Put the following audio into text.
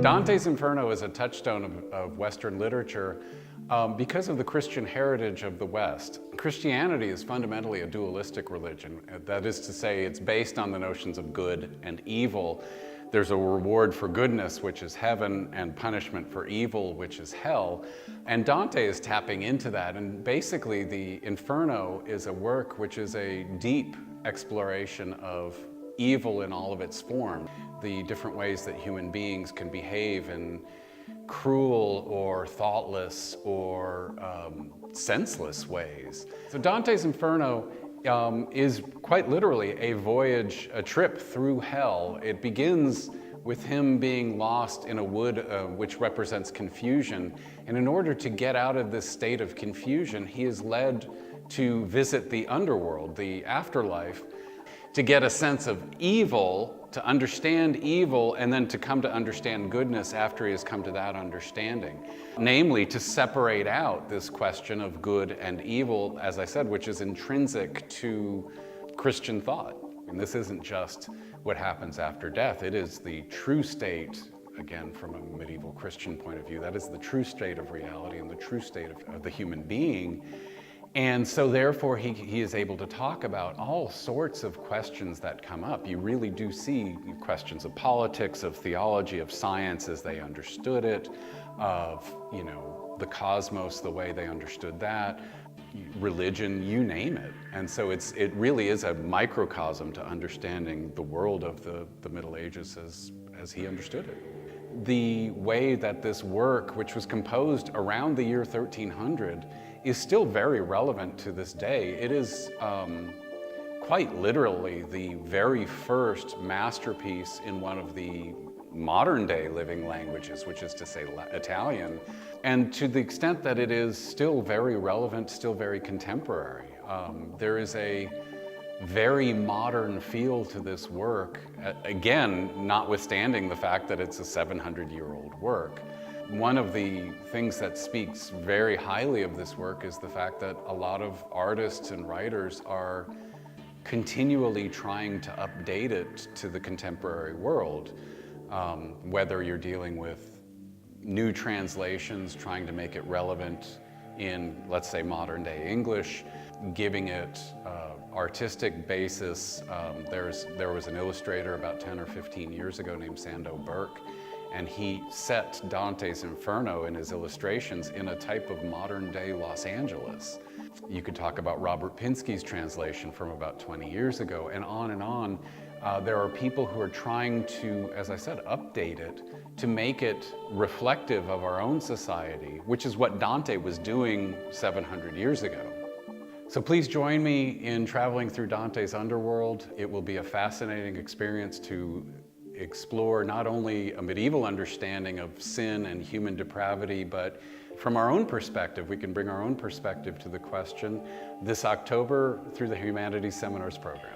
Dante's Inferno is a touchstone of Western literature because of the Christian heritage of the West. Christianity is fundamentally a dualistic religion. That is to say, it's based on the notions of good and evil. There's a reward for goodness, which is heaven, and punishment for evil, which is hell. And Dante is tapping into that. And basically, the Inferno is a work which is a deep exploration of evil in all of its form, the different ways that human beings can behave in cruel or thoughtless or senseless ways. So Dante's Inferno is quite literally a voyage, a trip through hell. It begins with him being lost in a wood which represents confusion. And in order to get out of this state of confusion, he is led to visit the underworld, the afterlife, to get a sense of evil, to understand evil, and then to come to understand goodness after he has come to that understanding. Namely, to separate out this question of good and evil, as I said, which is intrinsic to Christian thought. And this isn't just what happens after death, it is the true state, again, from a medieval Christian point of view, that is the true state of reality and the true state of the human being. And so therefore he is able to talk about all sorts of questions that come up. You really do see questions of politics, of theology, of science as they understood it, of, the cosmos, the way they understood that, religion, you name it. And so it really is a microcosm to understanding the world of the Middle Ages as he understood it. The way that this work, which was composed around the year 1300, is still very relevant to this day. It is quite literally the very first masterpiece in one of the modern day living languages, which is to say Italian. And to the extent that it is still very relevant, still very contemporary. There is a very modern feel to this work, again, notwithstanding the fact that it's a 700-year-old work. One of the things that speaks very highly of this work is the fact that a lot of artists and writers are continually trying to update it to the contemporary world. Whether you're dealing with new translations, trying to make it relevant in, let's say, modern day English, giving it artistic basis. There was an illustrator about 10 or 15 years ago named Sando Burke, and he set Dante's Inferno in his illustrations in a type of modern day Los Angeles. You could talk about Robert Pinsky's translation from about 20 years ago, and on and on. There are people who are trying to, as I said, update it to make it reflective of our own society, which is what Dante was doing 700 years ago. So please join me in traveling through Dante's underworld. It will be a fascinating experience to explore not only a medieval understanding of sin and human depravity, but from our own perspective, we can bring our own perspective to the question this October through the Humanities Seminars program.